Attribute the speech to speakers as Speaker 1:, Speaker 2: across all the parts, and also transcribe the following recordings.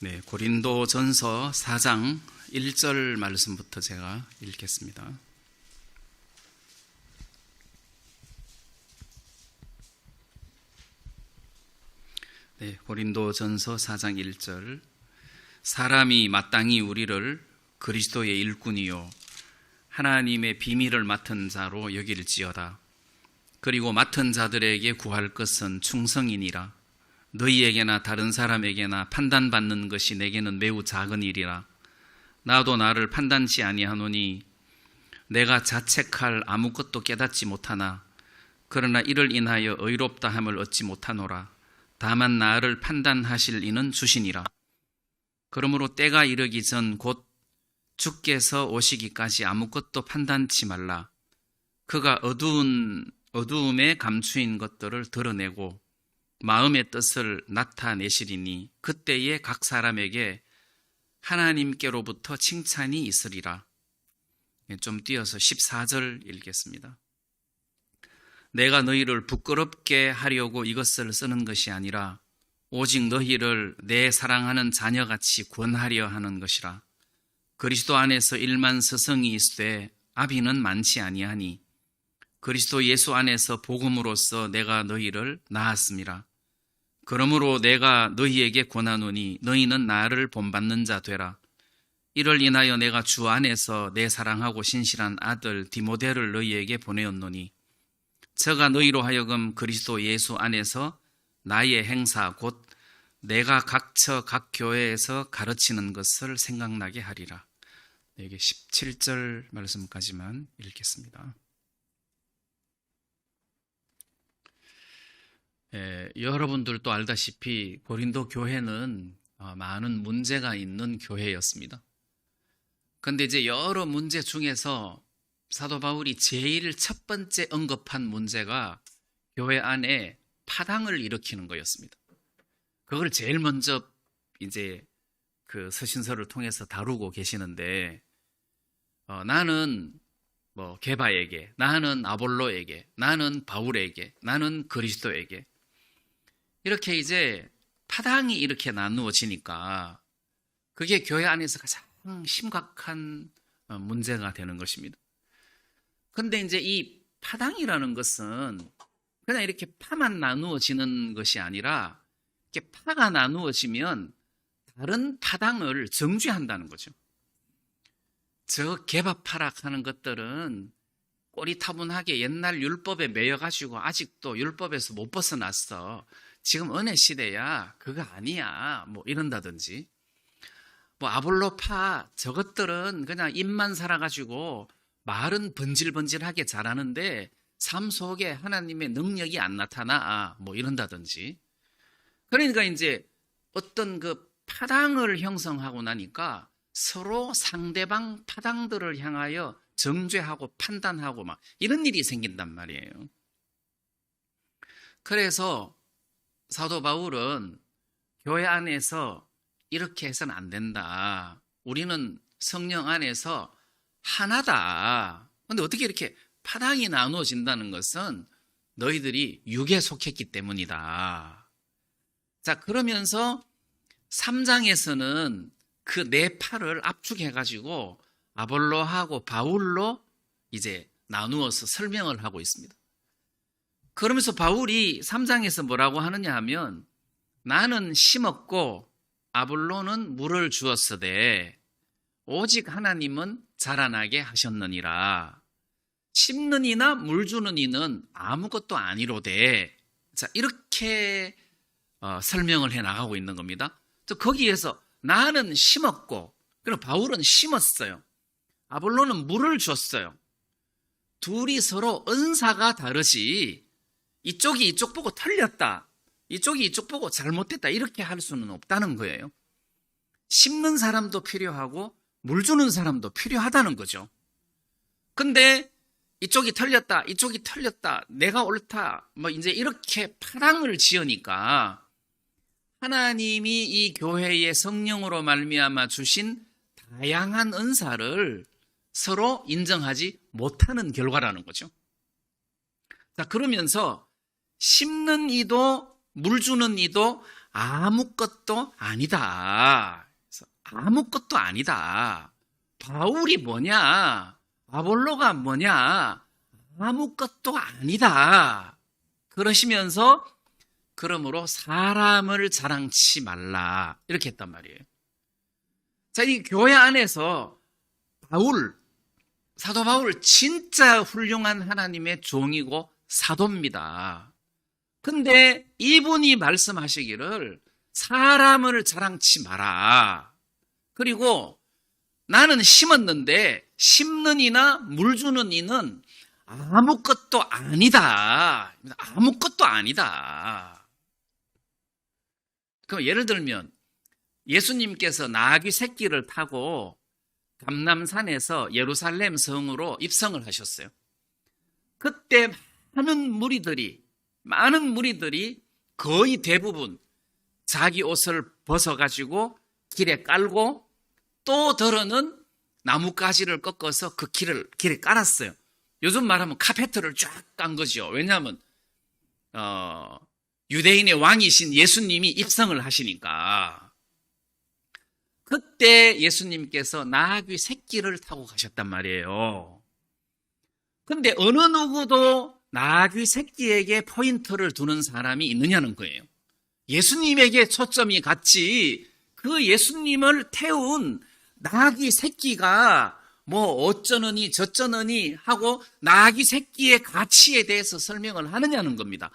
Speaker 1: 네, 고린도전서 4장 1절 말씀부터 제가 읽겠습니다. 네, 고린도전서 4장 1절. 사람이 마땅히 우리를 그리스도의 일꾼이요 하나님의 비밀을 맡은 자로 여길지어다. 그리고 맡은 자들에게 구할 것은 충성이니라. 너희에게나 다른 사람에게나 판단받는 것이 내게는 매우 작은 일이라. 나도 나를 판단치 아니하노니 내가 자책할 아무것도 깨닫지 못하나 그러나 이를 인하여 의롭다 함을 얻지 못하노라. 다만 나를 판단하실 이는 주시니라. 그러므로 때가 이르기 전 곧 주께서 오시기까지 아무것도 판단치 말라. 그가 어두움에 감추인 것들을 드러내고 마음의 뜻을 나타내시리니 그때에 각 사람에게 하나님께로부터 칭찬이 있으리라. 좀 띄어서 14절 읽겠습니다. 내가 너희를 부끄럽게 하려고 이것을 쓰는 것이 아니라 오직 너희를 내 사랑하는 자녀같이 권하려 하는 것이라. 그리스도 안에서 일만 스승이 있으되 아비는 많지 아니하니 그리스도 예수 안에서 복음으로써 내가 너희를 낳았음이라. 그러므로 내가 너희에게 권하노니 너희는 나를 본받는 자 되라. 이를 인하여 내가 주 안에서 내 사랑하고 신실한 아들 디모데를 너희에게 보내었노니 저가 너희로 하여금 그리스도 예수 안에서 나의 행사 곧 내가 각처 각 교회에서 가르치는 것을 생각나게 하리라. 여기 17절 말씀까지만 읽겠습니다. 여러분들도 알다시피 고린도 교회는 많은 문제가 있는 교회였습니다. 그런데 이제 여러 문제 중에서 사도 바울이 제일 첫 번째 언급한 문제가 교회 안에 파당을 일으키는 거였습니다. 그걸 제일 먼저 이제 그 서신서를 통해서 다루고 계시는데, 나는 게바에게, 나는 아볼로에게, 나는 바울에게, 나는 그리스도에게 이렇게 이제 파당이 이렇게 나누어지니까 그게 교회 안에서 가장 심각한 문제가 되는 것입니다. 그런데 이제 이 파당이라는 것은 그냥 이렇게 파만 나누어지는 것이 아니라 이렇게 파가 나누어지면 다른 파당을 정죄한다는 거죠. 저 개바파락하는 것들은 꼬리타분하게 옛날 율법에 매여가지고 아직도 율법에서 못 벗어났어. 지금 은혜 시대야. 그거 아니야. 이런다든지. 아볼로파 저것들은 그냥 입만 살아가지고 말은 번질번질하게 잘하는데 삶 속에 하나님의 능력이 안 나타나. 이런다든지. 그러니까 이제 어떤 그 파당을 형성하고 나니까 서로 상대방 파당들을 향하여 정죄하고 판단하고 이런 일이 생긴단 말이에요. 그래서 사도 바울은 교회 안에서 이렇게 해서는 안 된다. 우리는 성령 안에서 하나다. 그런데 어떻게 이렇게 파당이 나누어진다는 것은 너희들이 육에 속했기 때문이다. 자, 그러면서 3장에서는 그 네 팔을 압축해가지고 아볼로하고 바울로 이제 나누어서 설명을 하고 있습니다. 그러면서 바울이 3장에서 뭐라고 하느냐 하면 나는 심었고 아볼로는 물을 주었으되 오직 하나님은 자라나게 하셨느니라. 심는 이나 물 주는 이는 아무것도 아니로되. 자, 이렇게 설명을 해 나가고 있는 겁니다. 거기에서 나는 심었고 그리고 바울은 심었어요. 아볼로는 물을 줬어요. 둘이 서로 은사가 다르지 이쪽이 이쪽 보고 틀렸다, 이쪽이 이쪽 보고 잘못됐다 이렇게 할 수는 없다는 거예요. 심는 사람도 필요하고 물 주는 사람도 필요하다는 거죠. 근데 이쪽이 틀렸다, 이쪽이 틀렸다, 내가 옳다 이제 이렇게 파당을 지으니까 하나님이 이 교회의 성령으로 말미암아 주신 다양한 은사를 서로 인정하지 못하는 결과라는 거죠. 자, 그러면서 심는 이도 물 주는 이도 아무것도 아니다. 그래서 아무것도 아니다. 바울이 뭐냐? 아볼로가 뭐냐? 아무것도 아니다. 그러시면서 그러므로 사람을 자랑치 말라. 이렇게 했단 말이에요. 자, 이 교회 안에서 사도 바울 진짜 훌륭한 하나님의 종이고 사도입니다. 근데 이분이 말씀하시기를 사람을 자랑치 마라. 그리고 나는 심었는데 심는 이나 물 주는 이는 아무것도 아니다. 아무것도 아니다. 그럼 예를 들면 예수님께서 나귀 새끼를 타고 감람산에서 예루살렘 성으로 입성을 하셨어요. 그때 많은 무리들이 거의 대부분 자기 옷을 벗어가지고 길에 깔고 또 더러는 나뭇가지를 꺾어서 그 길에 깔았어요. 요즘 말하면 카페트를 쫙 깐 거죠. 왜냐하면 유대인의 왕이신 예수님이 입성을 하시니까. 그때 예수님께서 나귀 새끼를 타고 가셨단 말이에요. 근데 어느 누구도 나귀 새끼에게 포인트를 두는 사람이 있느냐는 거예요. 예수님에게 초점이 갔지 그 예수님을 태운 나귀 새끼가 뭐 어쩌느니 저쩌느니 하고 나귀 새끼의 가치에 대해서 설명을 하느냐는 겁니다.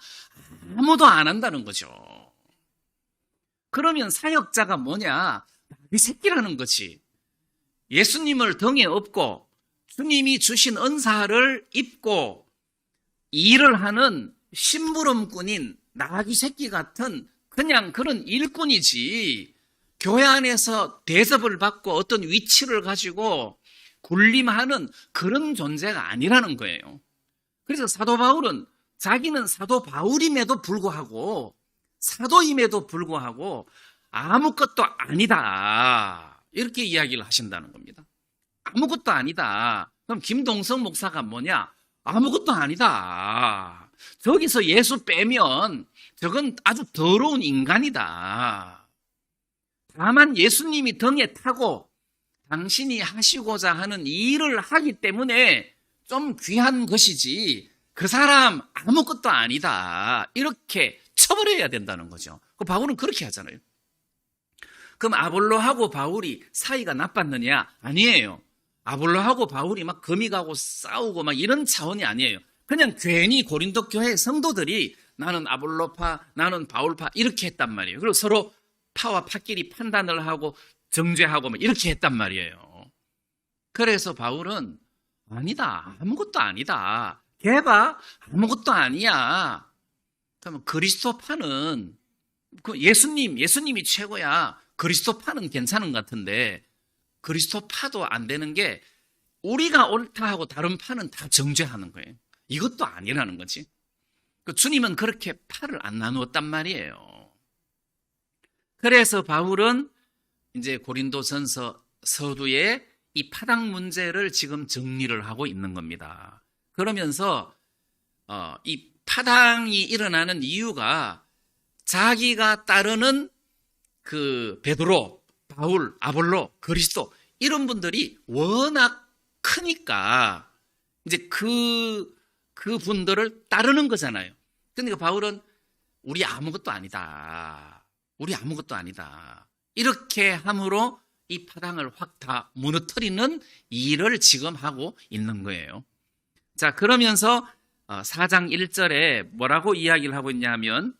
Speaker 1: 아무도 안 한다는 거죠. 그러면 사역자가 뭐냐? 나귀 새끼라는 거지. 예수님을 등에 업고 주님이 주신 은사를 입고 일을 하는 심부름꾼인 나귀 새끼 같은 그냥 그런 일꾼이지 교회 안에서 대접을 받고 어떤 위치를 가지고 군림하는 그런 존재가 아니라는 거예요. 그래서 사도 바울은 자기는 사도 바울임에도 불구하고 사도임에도 불구하고 아무것도 아니다. 이렇게 이야기를 하신다는 겁니다. 아무것도 아니다. 그럼 김동석 목사가 뭐냐? 아무것도 아니다. 저기서 예수 빼면 저건 아주 더러운 인간이다. 다만 예수님이 등에 타고 당신이 하시고자 하는 일을 하기 때문에 좀 귀한 것이지 그 사람 아무것도 아니다. 이렇게 처벌해야 된다는 거죠. 바울은 그렇게 하잖아요. 그럼 아볼로하고 바울이 사이가 나빴느냐? 아니에요. 아볼로하고 바울이 막 금이 가고 싸우고 막 이런 차원이 아니에요. 그냥 괜히 고린도 교회 성도들이 나는 아볼로파, 나는 바울파 이렇게 했단 말이에요. 그리고 서로 파와 파끼리 판단을 하고 정죄하고 막 이렇게 했단 말이에요. 그래서 바울은 아니다. 아무것도 아니다. 걔봐 아무것도 아니야. 그러면 그리스도파는 예수님이 최고야. 그리스도파는 괜찮은 것 같은데 그리스도파도 안 되는 게 우리가 옳다 하고 다른 파는 다 정죄하는 거예요. 이것도 아니라는 거지. 주님은 그렇게 파를 안 나누었단 말이에요. 그래서 바울은 이제 고린도전서 서두에 이 파당 문제를 지금 정리를 하고 있는 겁니다. 그러면서 이 파당이 일어나는 이유가 자기가 따르는 그 베드로, 바울, 아볼로, 그리스도 이런 분들이 워낙 크니까 이제 그 분들을 따르는 거잖아요. 그러니까 바울은 우리 아무것도 아니다. 우리 아무것도 아니다. 이렇게 함으로 이 파당을 확 다 무너뜨리는 일을 지금 하고 있는 거예요. 자, 그러면서 4장 1절에 뭐라고 이야기를 하고 있냐 하면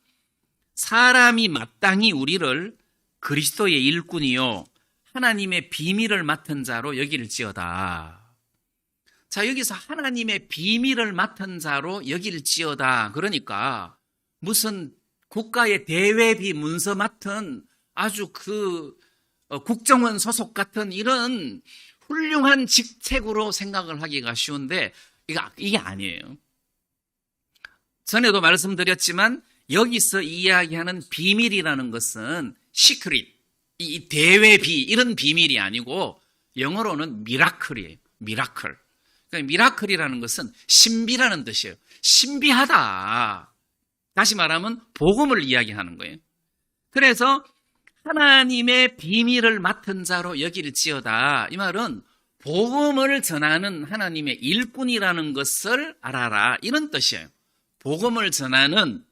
Speaker 1: 사람이 마땅히 우리를 그리스도의 일꾼이요 하나님의 비밀을 맡은 자로 여길지어다. 자, 여기서 하나님의 비밀을 맡은 자로 여길지어다. 그러니까 무슨 국가의 대외비 문서 맡은 아주 국정원 소속 같은 이런 훌륭한 직책으로 생각을 하기가 쉬운데 이게 아니에요. 전에도 말씀드렸지만 여기서 이야기하는 비밀이라는 것은 시크릿, 이 대외비 이런 비밀이 아니고 영어로는 미라클이에요. 미라클. 그러니까 미라클이라는 것은 신비라는 뜻이에요. 신비하다. 다시 말하면 복음을 이야기하는 거예요. 그래서 하나님의 비밀을 맡은 자로 여길지어다. 이 말은 복음을 전하는 하나님의 일꾼이라는 것을 알아라, 이런 뜻이에요. 복음을 전하는,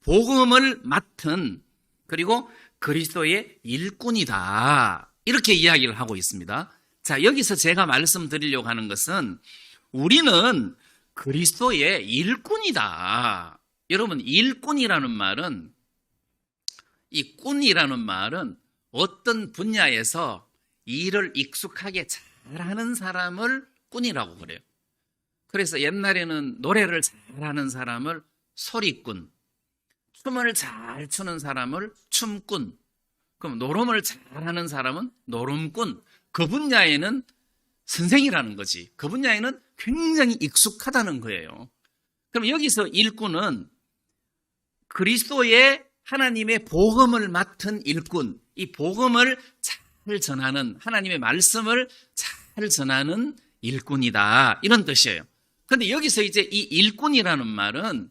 Speaker 1: 복음을 맡은, 그리고 그리스도의 일꾼이다, 이렇게 이야기를 하고 있습니다. 자, 여기서 제가 말씀드리려고 하는 것은 우리는 그리스도의 일꾼이다. 여러분, 일꾼이라는 말은, 이 꾼이라는 말은 어떤 분야에서 일을 익숙하게 잘하는 사람을 꾼이라고 그래요. 그래서 옛날에는 노래를 잘하는 사람을 소리꾼, 춤을 잘 추는 사람을 춤꾼, 그럼 노름을 잘하는 사람은 노름꾼, 그 분야에는 선생이라는 거지. 그 분야에는 굉장히 익숙하다는 거예요. 그럼 여기서 일꾼은 그리스도의 하나님의 복음을 맡은 일꾼, 이 복음을 잘 전하는, 하나님의 말씀을 잘 전하는 일꾼이다, 이런 뜻이에요. 그런데 여기서 이제 이 일꾼이라는 말은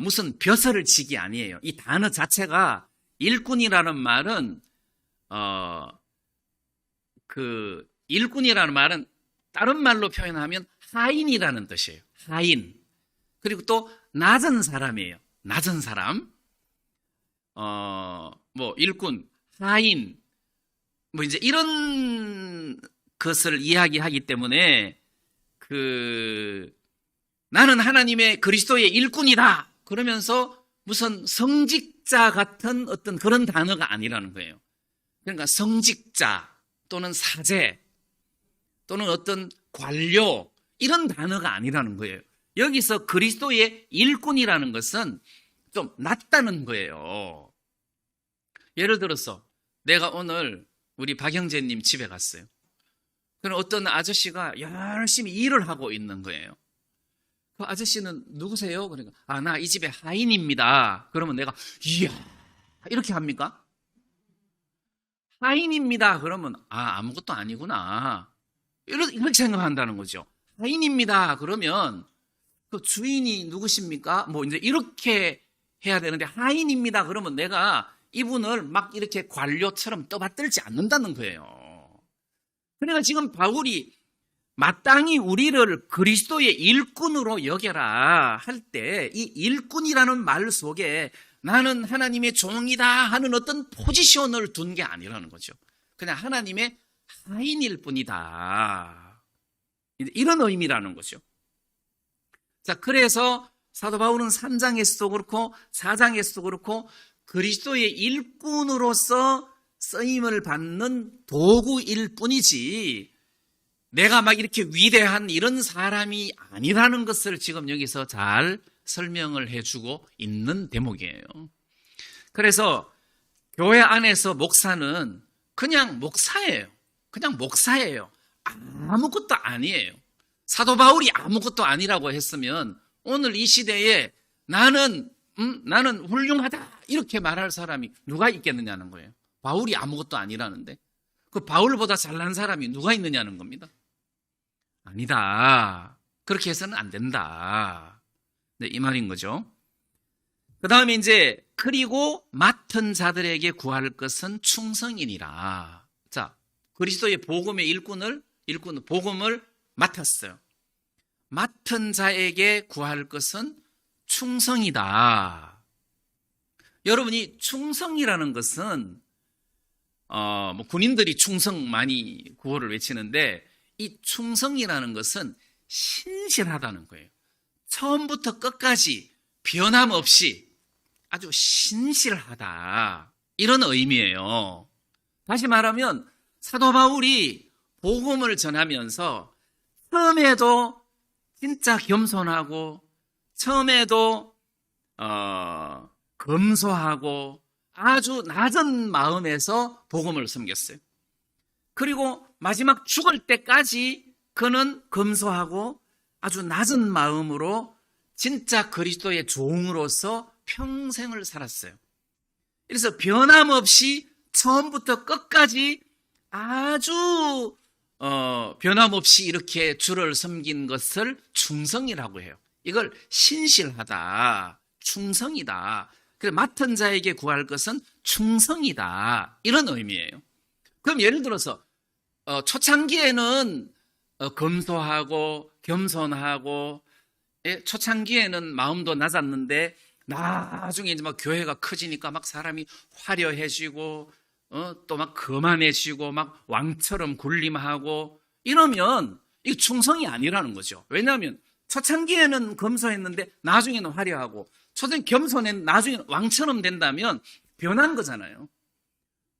Speaker 1: 무슨 벼슬을 지기 아니에요. 이 단어 자체가, 일꾼이라는 말은 일꾼이라는 말은 다른 말로 표현하면 하인이라는 뜻이에요. 하인. 그리고 또 낮은 사람이에요. 낮은 사람. 일꾼, 하인, 이제 이런 것을 이야기하기 때문에 나는 하나님의 그리스도의 일꾼이다, 그러면서 무슨 성직자 같은 어떤 그런 단어가 아니라는 거예요. 그러니까 성직자 또는 사제 또는 어떤 관료, 이런 단어가 아니라는 거예요. 여기서 그리스도의 일꾼이라는 것은 좀 낮다는 거예요. 예를 들어서 내가 오늘 우리 박영재님 집에 갔어요. 그럼 어떤 아저씨가 열심히 일을 하고 있는 거예요. 그 아저씨는 누구세요? 그러니까 나 이 집의 하인입니다. 그러면 내가 이야, 이렇게 합니까? 하인입니다. 그러면 아무것도 아니구나, 이렇게 생각한다는 거죠. 하인입니다. 그러면 그 주인이 누구십니까? 이제 이렇게 해야 되는데, 하인입니다. 그러면 내가 이분을 막 이렇게 관료처럼 떠받들지 않는다는 거예요. 그러니까 지금 바울이 마땅히 우리를 그리스도의 일꾼으로 여겨라 할 때, 이 일꾼이라는 말 속에 나는 하나님의 종이다 하는 어떤 포지션을 둔 게 아니라는 거죠. 그냥 하나님의 하인일 뿐이다, 이런 의미라는 거죠. 자, 그래서 사도 바울은 3장에서도 그렇고 4장에서도 그렇고 그리스도의 일꾼으로서 쓰임을 받는 도구일 뿐이지 내가 막 이렇게 위대한 이런 사람이 아니라는 것을 지금 여기서 잘 설명을 해주고 있는 대목이에요. 그래서 교회 안에서 목사는 그냥 목사예요. 그냥 목사예요. 아무것도 아니에요. 사도 바울이 아무것도 아니라고 했으면 오늘 이 시대에 나는 훌륭하다, 이렇게 말할 사람이 누가 있겠느냐는 거예요. 바울이 아무것도 아니라는데 그 바울보다 잘난 사람이 누가 있느냐는 겁니다. 아니다, 그렇게 해서는 안 된다, 이 말인 거죠. 그 다음에 이제 그리고 맡은 자들에게 구할 것은 충성이니라. 자, 그리스도의 복음의 복음을 맡았어요. 맡은 자에게 구할 것은 충성이다. 여러분이 충성이라는 것은 군인들이 충성 많이 구호를 외치는데, 이 충성이라는 것은 신실하다는 거예요. 처음부터 끝까지 변함없이 아주 신실하다, 이런 의미예요. 다시 말하면 사도 바울이 복음을 전하면서 처음에도 진짜 겸손하고, 처음에도 검소하고 아주 낮은 마음에서 복음을 섬겼어요. 그리고 마지막 죽을 때까지 그는 검소하고 아주 낮은 마음으로 진짜 그리스도의 종으로서 평생을 살았어요. 그래서 변함없이 처음부터 끝까지 아주 변함없이 이렇게 주를 섬긴 것을 충성이라고 해요. 이걸 신실하다, 충성이다, 그래서 맡은 자에게 구할 것은 충성이다. 이런 의미예요. 그럼 예를 들어서 초창기에는 검소하고 겸손하고 초창기에는 마음도 낮았는데 나중에 이제 막 교회가 커지니까 막 사람이 화려해지고 또 막 거만해지고 막 왕처럼 군림하고 이러면 이게 충성이 아니라는 거죠. 왜냐하면 초창기에는 검소했는데 나중에는 화려하고 초창기 겸손했는데 나중에는 왕처럼 된다면 변한 거잖아요.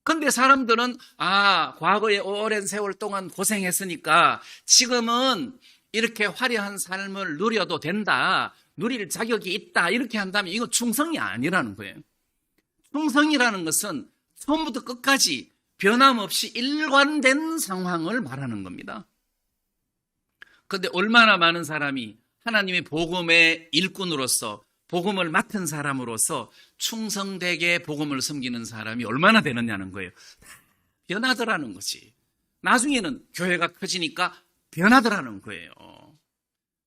Speaker 1: 근데 사람들은 과거에 오랜 세월 동안 고생했으니까 지금은 이렇게 화려한 삶을 누려도 된다, 누릴 자격이 있다, 이렇게 한다면 이거 충성이 아니라는 거예요. 충성이라는 것은 처음부터 끝까지 변함없이 일관된 상황을 말하는 겁니다. 그런데 얼마나 많은 사람이 하나님의 복음의 일꾼으로서 복음을 맡은 사람으로서 충성되게 복음을 섬기는 사람이 얼마나 되느냐는 거예요. 변하더라는 거지. 나중에는 교회가 커지니까 변하더라는 거예요.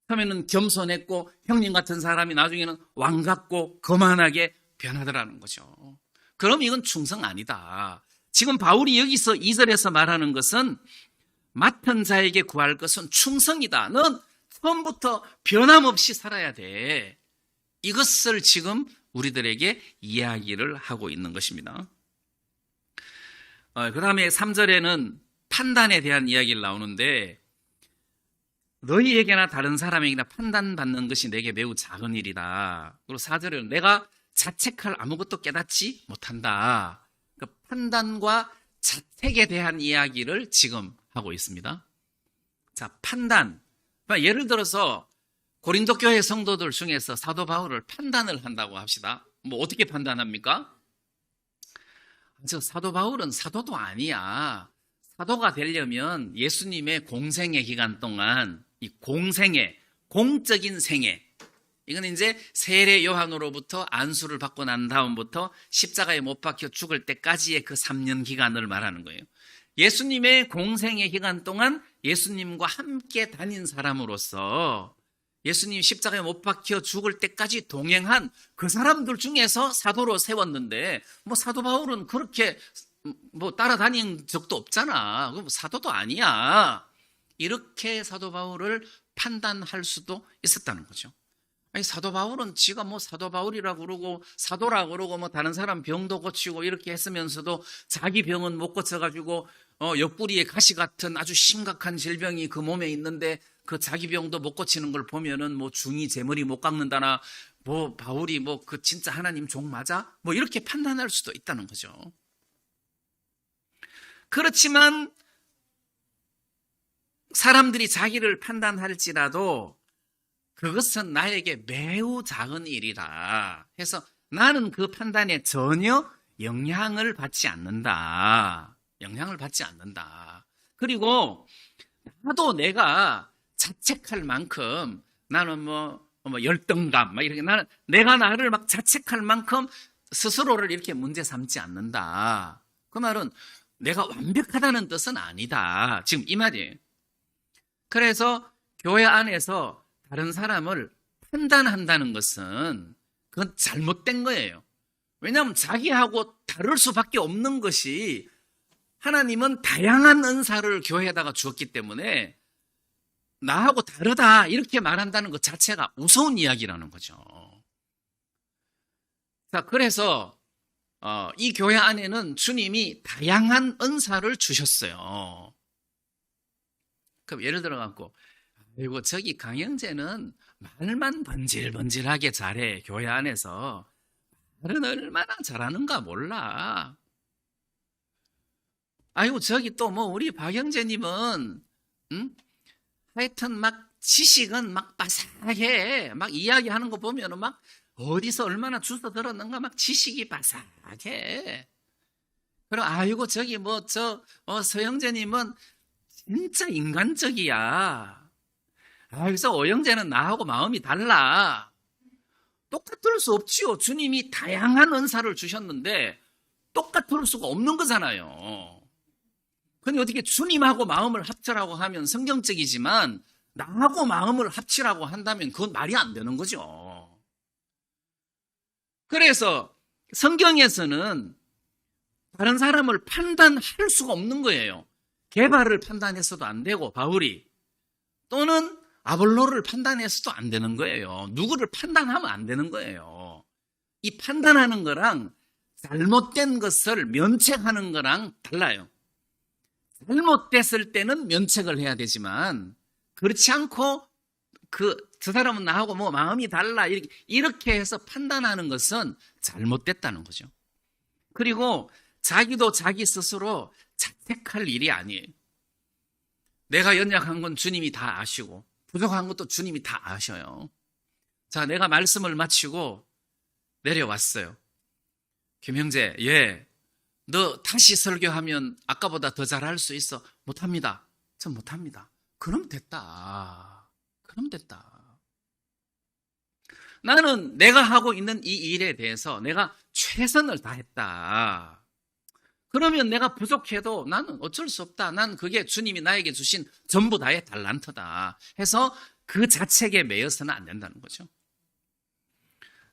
Speaker 1: 처음에는 겸손했고 형님 같은 사람이 나중에는 왕 같고 거만하게 변하더라는 거죠. 그럼 이건 충성 아니다. 지금 바울이 여기서 2절에서 말하는 것은 맡은 자에게 구할 것은 충성이다. 넌 처음부터 변함없이 살아야 돼. 이것을 지금 우리들에게 이야기를 하고 있는 것입니다. 그 다음에 3절에는 판단에 대한 이야기를 나오는데 너희에게나 다른 사람에게나 판단받는 것이 내게 매우 작은 일이다. 그리고 4절에는 내가 자책할 아무것도 깨닫지 못한다. 그 판단과 자책에 대한 이야기를 지금 하고 있습니다. 자, 판단. 예를 들어서 고린도 교회 성도들 중에서 사도 바울을 판단을 한다고 합시다. 뭐 어떻게 판단합니까? 저 사도 바울은 사도도 아니야. 사도가 되려면 예수님의 공생의 기간 동안 이 공생애, 공적인 생애, 이건 이제 세례 요한으로부터 안수를 받고 난 다음부터 십자가에 못 박혀 죽을 때까지의 그 3년 기간을 말하는 거예요. 예수님의 공생의 기간 동안 예수님과 함께 다닌 사람으로서 예수님 십자가에 못 박혀 죽을 때까지 동행한 그 사람들 중에서 사도로 세웠는데 뭐 사도 바울은 그렇게 뭐 따라다닌 적도 없잖아. 그럼 사도도 아니야. 이렇게 사도 바울을 판단할 수도 있었다는 거죠. 아니, 사도 바울은 지가 뭐 사도 바울이라고 그러고 사도라고 그러고 뭐 다른 사람 병도 고치고 이렇게 했으면서도 자기 병은 못 고쳐가지고 옆구리에 가시 같은 아주 심각한 질병이 그 몸에 있는데 그 자기 병도 못 고치는 걸 보면은 뭐 중이 제 머리 못 깎는다나 뭐 바울이 뭐 그 진짜 하나님 종 맞아? 뭐 이렇게 판단할 수도 있다는 거죠. 그렇지만 사람들이 자기를 판단할지라도 그것은 나에게 매우 작은 일이라 해서 나는 그 판단에 전혀 영향을 받지 않는다. 영향을 받지 않는다. 그리고 나도 내가 자책할 만큼 나는 뭐 열등감 막 이렇게 나는 내가 나를 막 자책할 만큼 스스로를 이렇게 문제 삼지 않는다. 그 말은 내가 완벽하다는 뜻은 아니다. 지금 이 말이에요. 그래서 교회 안에서 다른 사람을 판단한다는 것은 그건 잘못된 거예요. 왜냐하면 자기하고 다를 수밖에 없는 것이 하나님은 다양한 은사를 교회에다가 주었기 때문에 나하고 다르다 이렇게 말한다는 것 자체가 우스운 이야기라는 거죠. 자, 그래서 이 교회 안에는 주님이 다양한 은사를 주셨어요. 그럼 예를 들어갖고 그리고 저기 강영재는 말만 번질번질하게 잘해. 교회 안에서 말은 얼마나 잘하는가 몰라. 아이고 저기 또 뭐 우리 박영재님은 하여튼 막 지식은 막 바삭해. 막 이야기하는 거 보면은 막 어디서 얼마나 주워 들었는가 막 지식이 바삭해. 그리고 아이고 저기 뭐 서영재님은 진짜 인간적이야. 그래서 오영재는 나하고 마음이 달라. 똑같을 수 없지요. 주님이 다양한 은사를 주셨는데 똑같을 수가 없는 거잖아요. 근데 어떻게 주님하고 마음을 합치라고 하면 성경적이지만 나하고 마음을 합치라고 한다면 그건 말이 안 되는 거죠. 그래서 성경에서는 다른 사람을 판단할 수가 없는 거예요. 게바를 판단해서도 안 되고 바울이, 또는 아볼로를 판단해서도 안 되는 거예요. 누구를 판단하면 안 되는 거예요. 이 판단하는 거랑 잘못된 것을 면책하는 거랑 달라요. 잘못됐을 때는 면책을 해야 되지만, 그렇지 않고 저 사람은 나하고 뭐 마음이 달라 이렇게 해서 판단하는 것은 잘못됐다는 거죠. 그리고 자기도 자기 스스로 자책할 일이 아니에요. 내가 연약한 건 주님이 다 아시고 부족한 것도 주님이 다 아셔요. 자, 내가 말씀을 마치고 내려왔어요. 김형제, 너 다시 설교하면 아까보다 더 잘할 수 있어? 못합니다. 전 못합니다. 그럼 됐다. 나는 내가 하고 있는 이 일에 대해서 내가 최선을 다했다. 그러면 내가 부족해도 나는 어쩔 수 없다. 난 그게 주님이 나에게 주신 전부 다의 달란트다 해서 그 자책에 매여서는 안 된다는 거죠.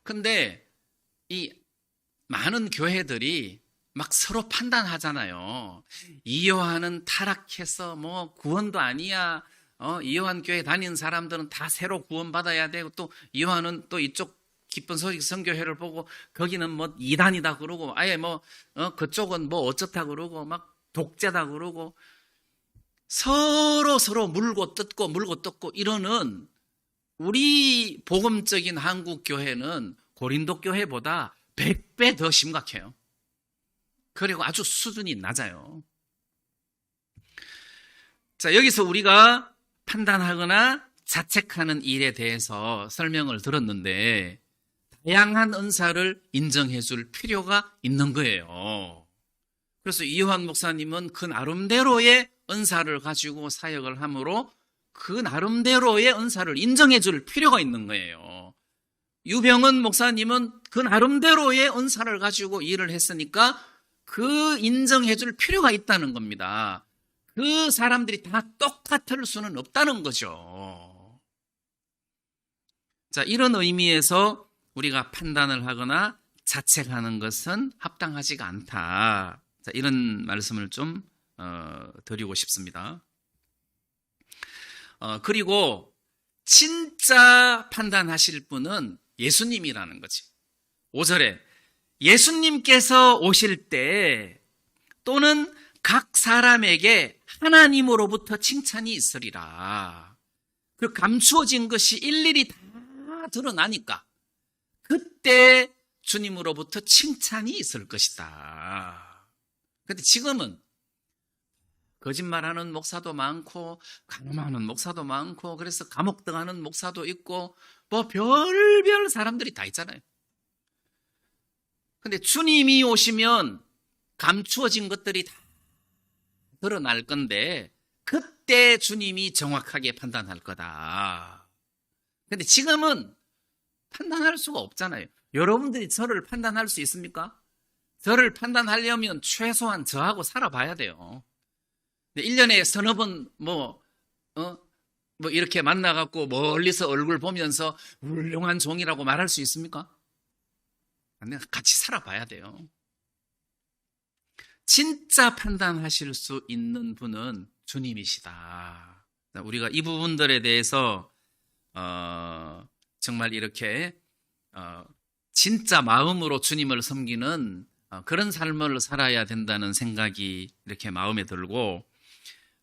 Speaker 1: 근데 이 많은 교회들이 막 서로 판단하잖아요. 이 요한은 타락해서 뭐 구원도 아니야. 이 요한 교회 다니는 사람들은 다 새로 구원받아야 되고, 또 이 요한은 또 이쪽 기쁜 소식 선교회를 보고 거기는 뭐 이단이다 그러고, 아예 뭐 그쪽은 뭐 어쩌다 그러고 막 독재다 그러고, 서로 물고 뜯고 이러는 우리 복음적인 한국 교회는 고린도 교회보다 100배 더 심각해요. 그리고 아주 수준이 낮아요. 자, 여기서 우리가 판단하거나 자책하는 일에 대해서 설명을 들었는데, 다양한 은사를 인정해 줄 필요가 있는 거예요. 그래서 이요한 목사님은 그 나름대로의 은사를 가지고 사역을 함으로 그 나름대로의 은사를 인정해 줄 필요가 있는 거예요. 유병은 목사님은 그 나름대로의 은사를 가지고 일을 했으니까 그 인정해 줄 필요가 있다는 겁니다. 그 사람들이 다 똑같을 수는 없다는 거죠. 자, 이런 의미에서 우리가 판단을 하거나 자책하는 것은 합당하지가 않다. 자, 이런 말씀을 좀 드리고 싶습니다. 그리고 진짜 판단하실 분은 예수님이라는 거지. 5절에 예수님께서 오실 때 또는 각 사람에게 하나님으로부터 칭찬이 있으리라. 그 감추어진 것이 일일이 다 드러나니까 그때 주님으로부터 칭찬이 있을 것이다. 그런데 지금은 거짓말하는 목사도 많고 간음하는 목사도 많고 그래서 감옥 들어가는 목사도 있고 뭐 별별 사람들이 다 있잖아요. 그런데 주님이 오시면 감추어진 것들이 다 드러날 건데 그때 주님이 정확하게 판단할 거다. 그런데 지금은 판단할 수가 없잖아요. 여러분들이 저를 판단할 수 있습니까? 저를 판단하려면 최소한 저하고 살아봐야 돼요. 1년에 서너 번 뭐 이렇게 만나갖고 멀리서 얼굴 보면서 훌륭한 종이라고 말할 수 있습니까? 같이 살아봐야 돼요. 진짜 판단하실 수 있는 분은 주님이시다. 우리가 이 부분들에 대해서 정말 이렇게 진짜 마음으로 주님을 섬기는 그런 삶을 살아야 된다는 생각이 이렇게 마음에 들고,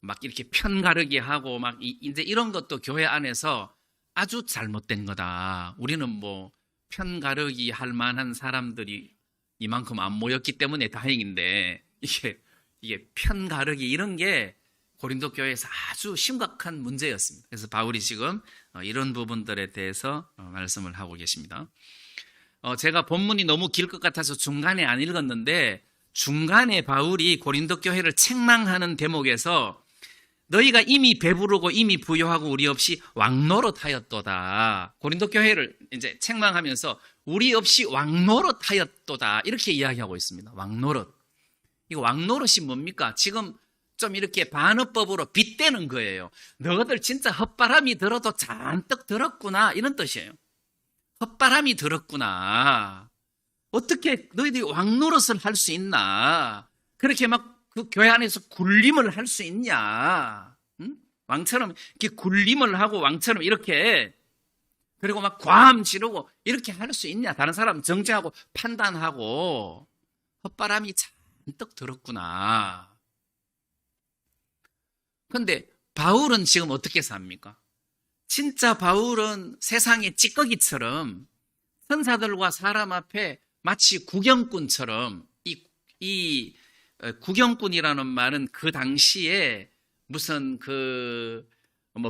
Speaker 1: 막 이렇게 편가르기 하고 막 이제 이런 것도 교회 안에서 아주 잘못된 거다. 우리는 뭐 편가르기 할 만한 사람들이 이만큼 안 모였기 때문에 다행인데, 이게 편가르기 이런 게 고린도 교회에서 아주 심각한 문제였습니다. 그래서 바울이 지금 이런 부분들에 대해서 말씀을 하고 계십니다. 제가 본문이 너무 길 것 같아서 중간에 안 읽었는데, 중간에 바울이 고린도 교회를 책망하는 대목에서 너희가 이미 배부르고 이미 부요하고 우리 없이 왕노릇하였도다. 고린도 교회를 이제 책망하면서 우리 없이 왕노릇하였도다 이렇게 이야기하고 있습니다. 왕노릇. 이거 왕노릇이 뭡니까? 지금 좀 이렇게 반어법으로 빗대는 거예요. 너희들 진짜 헛바람이 들어도 잔뜩 들었구나 이런 뜻이에요. 헛바람이 들었구나. 어떻게 너희들이 왕 노릇을 할 수 있나? 그렇게 막 그 교회 안에서 굴림을 할 수 있냐? 응? 왕처럼 이렇게 굴림을 하고 왕처럼 이렇게 그리고 막 과함 지르고 이렇게 할 수 있냐? 다른 사람 정죄하고 판단하고 헛바람이 잔뜩 들었구나. 그런데 바울은 지금 어떻게 삽니까? 진짜 바울은 세상의 찌꺼기처럼 천사들과 사람 앞에 마치 구경꾼처럼 이 구경꾼이라는 말은 그 당시에 무슨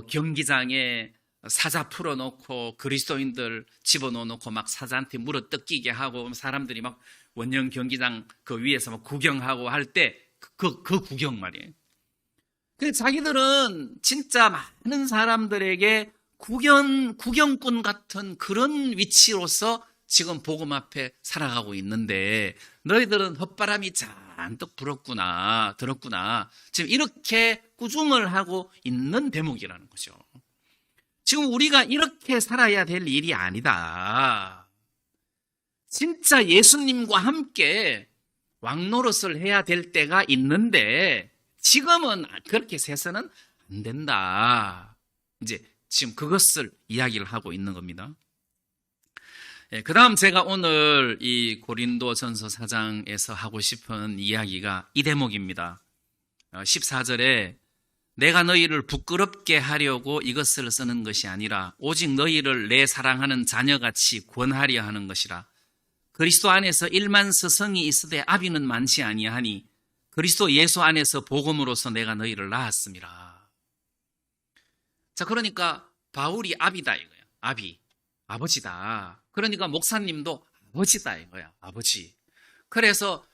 Speaker 1: 경기장에 사자 풀어놓고 그리스도인들 집어넣어놓고 막 사자한테 물어 뜯기게 하고 사람들이 막 원형 경기장 그 위에서 막 구경하고 할 때 그 구경 말이에요. 그래서 자기들은 진짜 많은 사람들에게 구경꾼 같은 그런 위치로서 지금 복음 앞에 살아가고 있는데 너희들은 헛바람이 잔뜩 들었구나. 지금 이렇게 꾸중을 하고 있는 대목이라는 거죠. 지금 우리가 이렇게 살아야 될 일이 아니다. 진짜 예수님과 함께 왕노릇을 해야 될 때가 있는데 지금은 그렇게 세서는 안 된다. 이제 지금 그것을 이야기를 하고 있는 겁니다. 그 다음 제가 오늘 이 고린도전서 4장에서 하고 싶은 이야기가 이 대목입니다. 14절에 내가 너희를 부끄럽게 하려고 이것을 쓰는 것이 아니라 오직 너희를 내 사랑하는 자녀같이 권하려 하는 것이라. 그리스도 안에서 일만 스승이 있으되 아비는 많지 아니하니 그리스도 예수 안에서 복음으로서 내가 너희를 낳았습니다. 자, 그러니까 바울이 아비다 이거야. 아버지다. 그러니까 목사님도 아버지다 이거야. 아버지. 그래서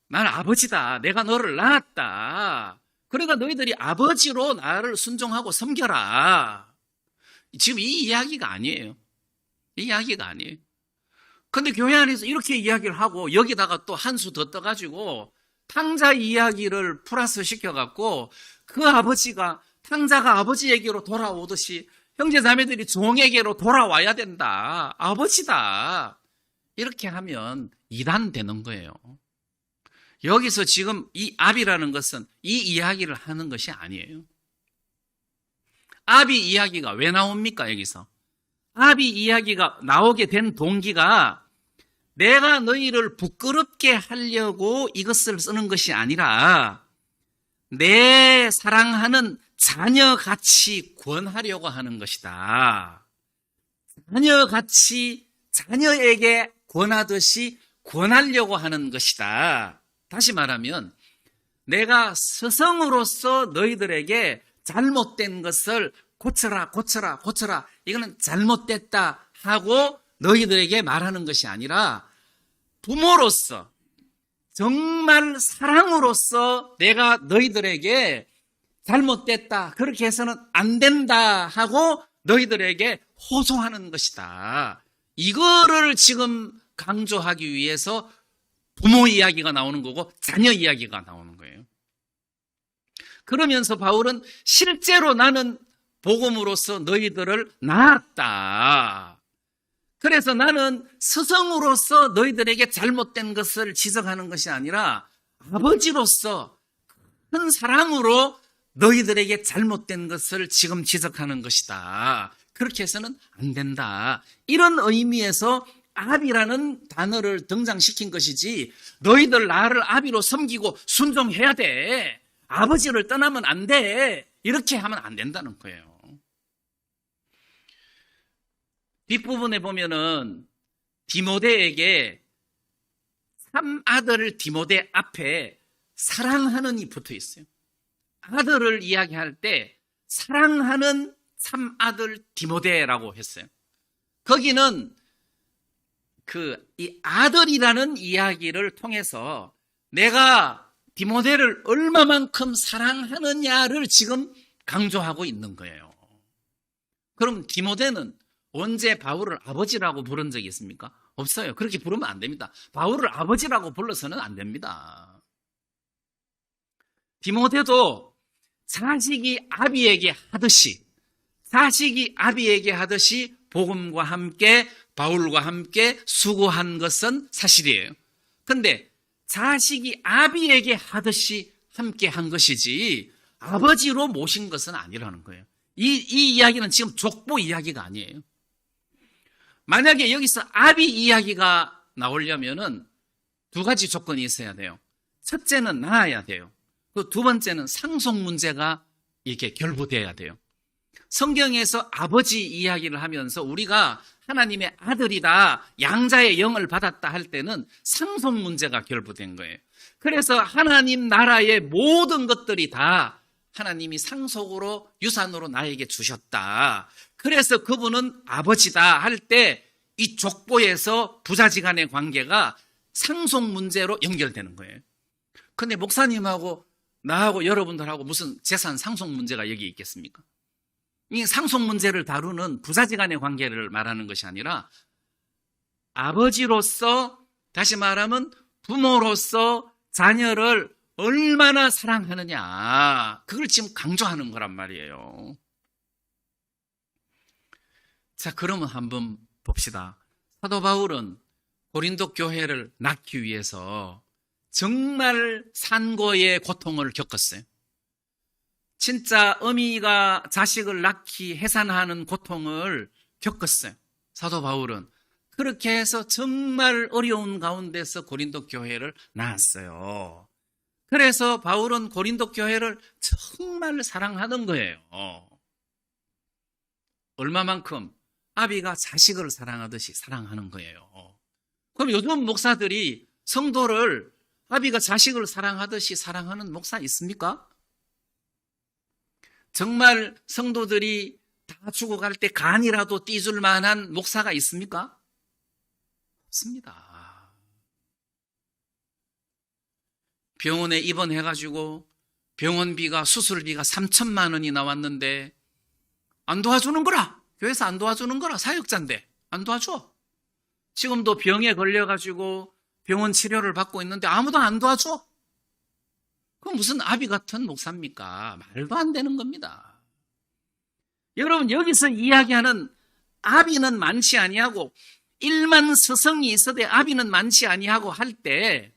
Speaker 1: 나는 아버지다. 내가 너를 낳았다. 그러니까 너희들이 아버지로 나를 순종하고 섬겨라. 지금 이 이야기가 아니에요. 이 이야기가 아니에요. 근데 교회 안에서 이렇게 이야기를 하고 여기다가 또 한 수 더 떠가지고 탕자 이야기를 플러스 시켜갖고 그 아버지가 탕자가 아버지에게로 돌아오듯이 형제자매들이 종에게로 돌아와야 된다. 아버지다. 이렇게 하면 이단되는 거예요. 여기서 지금 이 아비라는 것은 이 이야기를 하는 것이 아니에요. 아비 이야기가 왜 나옵니까? 여기서 아비 이야기가 나오게 된 동기가 내가 너희를 부끄럽게 하려고 이것을 쓰는 것이 아니라 내 사랑하는 자녀같이 권하려고 하는 것이다. 자녀같이 자녀에게 권하듯이 권하려고 하는 것이다. 다시 말하면 내가 스승으로서 너희들에게 잘못된 것을 고쳐라. 이거는 잘못됐다 하고 너희들에게 말하는 것이 아니라 부모로서 정말 사랑으로서 내가 너희들에게 잘못됐다. 그렇게 해서는 안 된다 하고 너희들에게 호소하는 것이다. 이거를 지금 강조하기 위해서 부모 이야기가 나오는 거고 자녀 이야기가 나오는 거예요. 그러면서 바울은 실제로 나는 복음으로서 너희들을 낳았다. 그래서 나는 스승으로서 너희들에게 잘못된 것을 지적하는 것이 아니라 아버지로서 큰 사랑으로 너희들에게 잘못된 것을 지금 지적하는 것이다. 그렇게 해서는 안 된다. 이런 의미에서 아비라는 단어를 등장시킨 것이지 너희들 나를 아비로 섬기고 순종해야 돼. 아버지를 떠나면 안 돼. 이렇게 하면 안 된다는 거예요. 뒷부분에 보면은 디모데에게 참아들 디모데 앞에 사랑하는이 붙어 있어요. 아들을 이야기할 때 사랑하는 참아들 디모데라고 했어요. 거기는 이 아들이라는 이야기를 통해서 내가 디모데를 얼마만큼 사랑하느냐를 지금 강조하고 있는 거예요. 그럼 디모데는 언제 바울을 아버지라고 부른 적이 있습니까? 없어요. 그렇게 부르면 안 됩니다. 바울을 아버지라고 불러서는 안 됩니다. 디모데도 자식이 아비에게 하듯이 복음과 함께 바울과 함께 수고한 것은 사실이에요. 근데 자식이 아비에게 하듯이 함께 한 것이지 아버지로 모신 것은 아니라는 거예요. 이 이야기는 지금 족보 이야기가 아니에요. 만약에 여기서 아비 이야기가 나오려면은 두 가지 조건이 있어야 돼요. 첫째는 낳아야 돼요. 그 두 번째는 상속 문제가 이렇게 결부돼야 돼요. 성경에서 아버지 이야기를 하면서 우리가 하나님의 아들이다, 양자의 영을 받았다 할 때는 상속 문제가 결부된 거예요. 그래서 하나님 나라의 모든 것들이 다 하나님이 상속으로 유산으로 나에게 주셨다. 그래서 그분은 아버지다 할 때 이 족보에서 부자지간의 관계가 상속 문제로 연결되는 거예요. 근데 목사님하고 나하고 여러분들하고 무슨 재산 상속 문제가 여기 있겠습니까? 이 상속 문제를 다루는 부자지간의 관계를 말하는 것이 아니라 아버지로서, 다시 말하면 부모로서 자녀를 얼마나 사랑하느냐, 그걸 지금 강조하는 거란 말이에요. 자, 그러면 한번 봅시다. 사도 바울은 고린도 교회를 낳기 위해서 정말 산고의 고통을 겪었어요. 진짜 어미가 자식을 낳기 해산하는 고통을 겪었어요. 사도 바울은 그렇게 해서 정말 어려운 가운데서 고린도 교회를 낳았어요. 그래서 바울은 고린도 교회를 정말 사랑하는 거예요. 얼마만큼? 아비가 자식을 사랑하듯이 사랑하는 거예요. 그럼 요즘 목사들이 성도를 아비가 자식을 사랑하듯이 사랑하는 목사 있습니까? 정말 성도들이 다 죽어갈 때 간이라도 띄줄 만한 목사가 있습니까? 없습니다. 병원에 입원해가지고 병원비가, 수술비가 3천만 원이 나왔는데 안 도와주는 거라. 교회에서 안 도와주는 거라. 사역자인데 안 도와줘. 지금도 병에 걸려가지고 병원 치료를 받고 있는데 아무도 안 도와줘. 그럼 무슨 아비 같은 목사입니까? 말도 안 되는 겁니다. 여러분, 여기서 이야기하는 아비는 많지 아니하고 일만 스승이 있어도 아비는 많지 아니하고 할 때,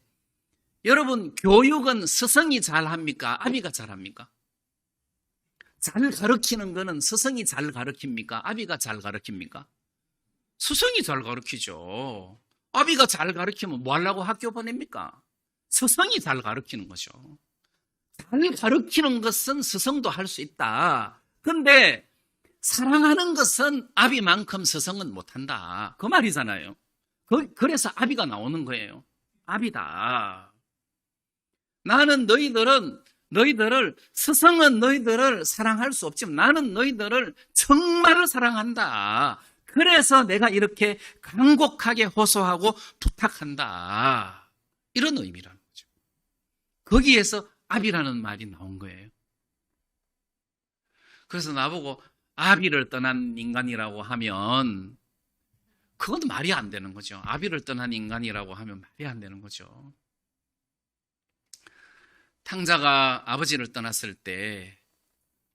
Speaker 1: 여러분, 교육은 스승이 잘합니까? 아비가 잘합니까? 잘 가르치는 거는 스승이 잘 가르칩니까? 아비가 잘 가르칩니까? 스승이 잘 가르치죠. 아비가 잘 가르치면 뭐 하려고 학교 보냅니까? 스승이 잘 가르치는 거죠. 잘 가르치는 것은 스승도 할 수 있다. 그런데 사랑하는 것은 아비만큼 스승은 못한다. 그 말이잖아요. 그래서 아비가 나오는 거예요. 아비다. 나는 스승은 너희들을 사랑할 수 없지만 나는 너희들을 정말 사랑한다. 그래서 내가 이렇게 간곡하게 호소하고 부탁한다. 이런 의미라는 거죠. 거기에서 아비라는 말이 나온 거예요. 그래서 나보고 아비를 떠난 인간이라고 하면 그건 말이 안 되는 거죠. 아비를 떠난 인간이라고 하면 말이 안 되는 거죠. 탕자가 아버지를 떠났을 때,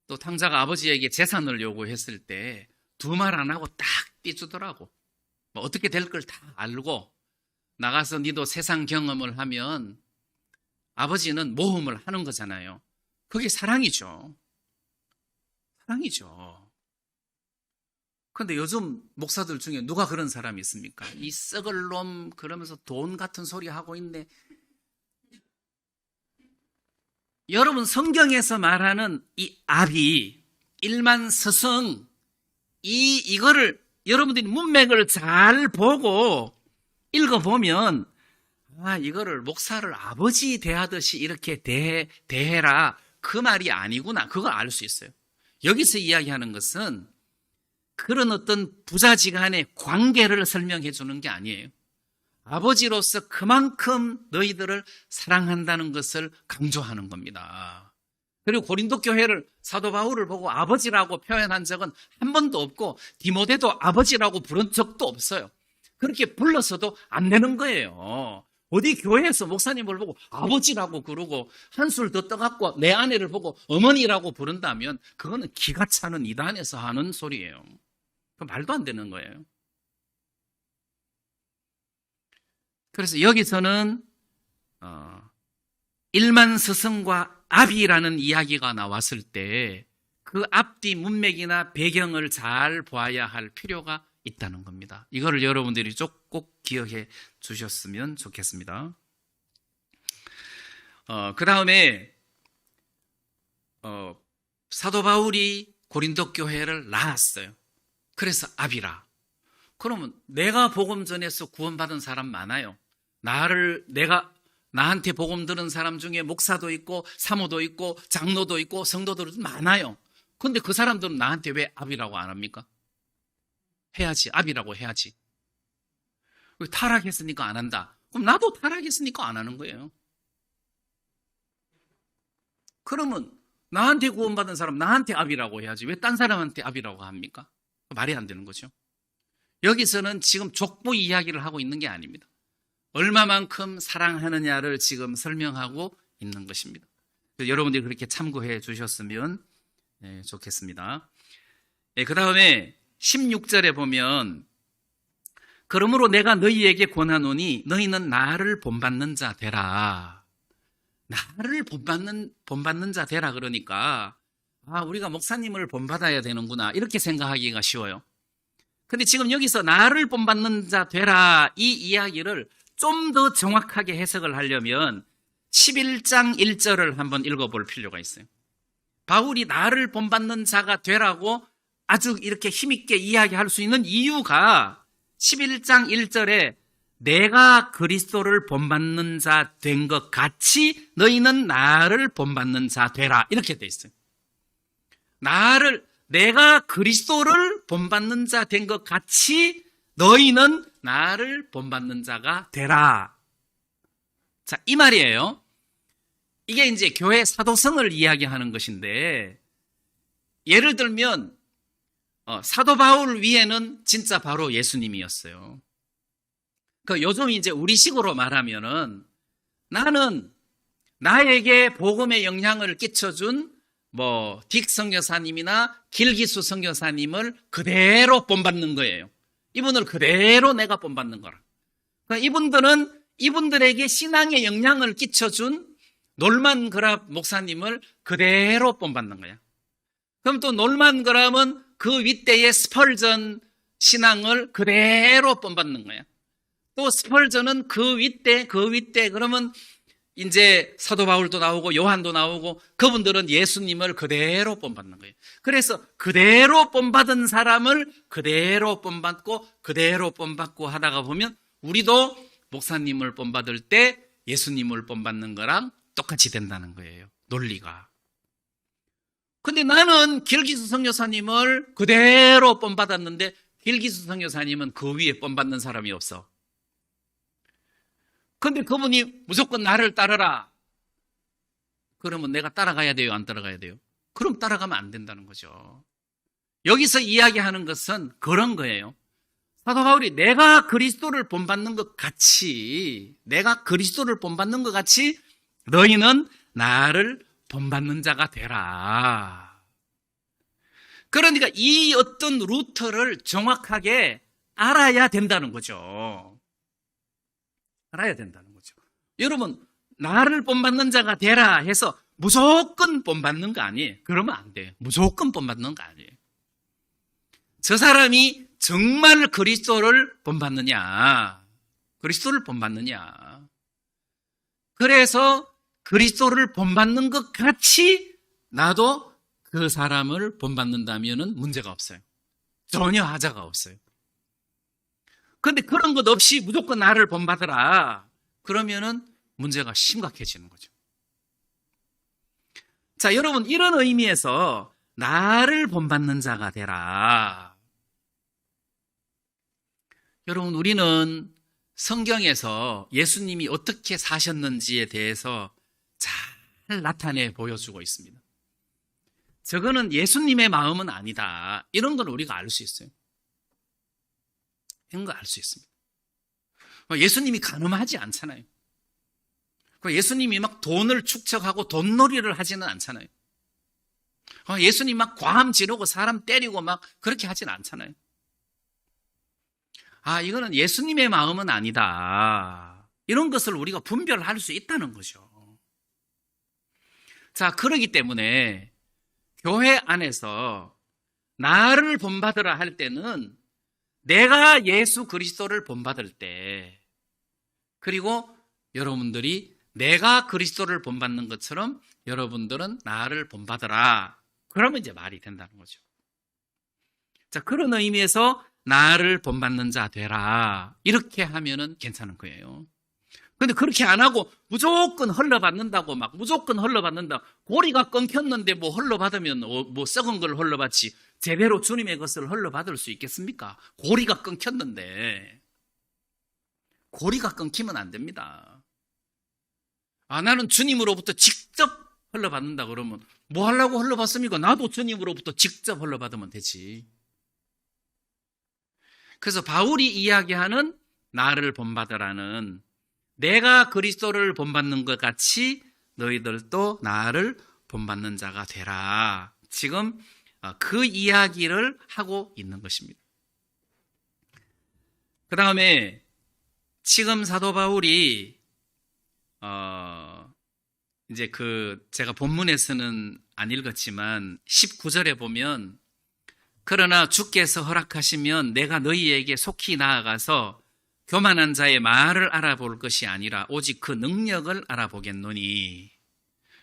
Speaker 1: 또 탕자가 아버지에게 재산을 요구했을 때 두 말 안 하고 딱 삐주더라고. 뭐 어떻게 될 걸 다 알고 나가서 니도 세상 경험을 하면 아버지는 모험을 하는 거잖아요. 그게 사랑이죠. 사랑이죠. 그런데 요즘 목사들 중에 누가 그런 사람이 있습니까? 이 썩을 놈 그러면서 돈 같은 소리 하고 있네. 여러분, 성경에서 말하는 이 아비, 일만 스승, 이거를 여러분들이 문맥을 잘 보고 읽어보면, 이거를 목사를 아버지 대하듯이 이렇게 대해라. 그 말이 아니구나. 그걸 알 수 있어요. 여기서 이야기하는 것은 그런 어떤 부자지간의 관계를 설명해 주는 게 아니에요. 아버지로서 그만큼 너희들을 사랑한다는 것을 강조하는 겁니다. 그리고 고린도 교회를, 사도 바울을 보고 아버지라고 표현한 적은 한 번도 없고 디모데도 아버지라고 부른 적도 없어요. 그렇게 불러서도 안 되는 거예요. 어디 교회에서 목사님을 보고 아버지라고 그러고 한술 더 떠갖고 내 아내를 보고 어머니라고 부른다면 그거는 기가 차는 이단에서 하는 소리예요. 그 말도 안 되는 거예요. 그래서 여기서는 일만 스승과 아비라는 이야기가 나왔을 때 그 앞뒤 문맥이나 배경을 잘 보아야 할 필요가 있다는 겁니다. 이거를 여러분들이 꼭 기억해 주셨으면 좋겠습니다. 그 다음에 사도 바울이 고린도 교회를 낳았어요. 그래서 아비라. 그러면 내가 복음 전해서 구원받은 사람 많아요. 나한테 복음 들은 사람 중에 목사도 있고 사모도 있고 장로도 있고 성도들도 많아요. 근데 그 사람들은 나한테 왜 아비라고 안 합니까? 해야지. 아비라고 해야지. 타락했으니까 안 한다. 그럼 나도 타락했으니까 안 하는 거예요. 그러면 나한테 구원받은 사람 나한테 아비라고 해야지. 왜 딴 사람한테 아비라고 합니까? 말이 안 되는 거죠. 여기서는 지금 족보 이야기를 하고 있는 게 아닙니다. 얼마만큼 사랑하느냐를 지금 설명하고 있는 것입니다. 여러분들이 그렇게 참고해 주셨으면 좋겠습니다. 그 다음에 16절에 보면 그러므로 내가 너희에게 권하노니 너희는 나를 본받는 자 되라. 나를 본받는 자 되라 그러니까 우리가 목사님을 본받아야 되는구나 이렇게 생각하기가 쉬워요. 근데 지금 여기서 나를 본받는 자 되라 이 이야기를 좀 더 정확하게 해석을 하려면 11장 1절을 한번 읽어볼 필요가 있어요. 바울이 나를 본받는 자가 되라고 아주 이렇게 힘있게 이야기할 수 있는 이유가 11장 1절에 내가 그리스도를 본받는 자 된 것 같이 너희는 나를 본받는 자 되라 이렇게 돼 있어요. 내가 그리스도를 본받는 자 된 것 같이 너희는 나를 본받는 자가 되라. 자, 이 말이에요. 이게 이제 교회 사도성을 이야기하는 것인데, 예를 들면 사도 바울 위에는 진짜 바로 예수님이었어요. 요즘 이제 우리식으로 말하면은 나는 나에게 복음의 영향을 끼쳐준 딕 선교사님이나 길기수 선교사님을 그대로 본받는 거예요. 이분을 그대로 내가 본받는 거라. 그러니까 이분들에게 신앙의 영향을 끼쳐준 놀만 그랍 목사님을 그대로 본받는 거야. 그럼 또 놀만 그랍은 그 윗대의 스펄전 신앙을 그대로 본받는 거야. 또 스펄전은 그 윗대 그러면 이제 사도 바울도 나오고 요한도 나오고 그분들은 예수님을 그대로 본받는 거예요. 그래서 그대로 본받은 사람을 그대로 본받고 하다가 보면 우리도 목사님을 본받을 때 예수님을 본받는 거랑 똑같이 된다는 거예요. 논리가. 근데 나는 길기수 선교사님을 그대로 본받았는데 길기수 선교사님은 그 위에 본받는 사람이 없어. 근데 그분이 무조건 나를 따르라. 그러면 내가 따라가야 돼요? 안 따라가야 돼요? 그럼 따라가면 안 된다는 거죠. 여기서 이야기하는 것은 그런 거예요. 사도 바울이 내가 그리스도를 본받는 것 같이 너희는 나를 본받는 자가 되라. 그러니까 이 어떤 루트를 정확하게 알아야 된다는 거죠. 알아야 된다는 거죠. 여러분, 나를 본받는 자가 되라 해서 무조건 본받는 거 아니에요. 그러면 안 돼요. 무조건 본받는 거 아니에요. 저 사람이 정말 그리스도를 본받느냐. 그래서 그리스도를 본받는 것 같이 나도 그 사람을 본받는다면 문제가 없어요. 전혀 하자가 없어요. 그런데 그런 것 없이 무조건 나를 본받으라. 그러면은 문제가 심각해지는 거죠. 자, 여러분, 이런 의미에서 나를 본받는 자가 되라. 여러분, 우리는 성경에서 예수님이 어떻게 사셨는지에 대해서 잘 나타내 보여주고 있습니다. 저거는 예수님의 마음은 아니다. 이런 건 우리가 알 수 있어요. 이런 거 알 수 있습니다. 예수님이 가늠하지 않잖아요. 예수님이 막 돈을 축적하고 돈놀이를 하지는 않잖아요. 예수님 막 과함 지르고 사람 때리고 막 그렇게 하진 않잖아요. 이거는 예수님의 마음은 아니다. 이런 것을 우리가 분별할 수 있다는 거죠. 자, 그러기 때문에 교회 안에서 나를 본받으라 할 때는 내가 예수 그리스도를 본받을 때, 그리고 여러분들이 내가 그리스도를 본받는 것처럼 여러분들은 나를 본받으라. 그러면 이제 말이 된다는 거죠. 자, 그런 의미에서 나를 본받는 자 되라. 이렇게 하면은 괜찮은 거예요. 근데 그렇게 안 하고 무조건 흘러받는다고 막 무조건 흘러받는다. 고리가 끊겼는데 뭐 흘러받으면 뭐 썩은 걸 흘러받지 제대로 주님의 것을 흘러받을 수 있겠습니까? 고리가 끊겼는데. 고리가 끊기면 안 됩니다. 나는 주님으로부터 직접 흘러받는다 그러면 뭐 하려고 흘러받습니까? 나도 주님으로부터 직접 흘러받으면 되지. 그래서 바울이 이야기하는 나를 본받으라는, 내가 그리스도를 본받는 것 같이 너희들도 나를 본받는 자가 되라. 지금 그 이야기를 하고 있는 것입니다. 그 다음에 지금 사도 바울이 이제 제가 본문에서는 안 읽었지만 19절에 보면, 그러나 주께서 허락하시면 내가 너희에게 속히 나아가서 교만한 자의 말을 알아볼 것이 아니라 오직 그 능력을 알아보겠노니.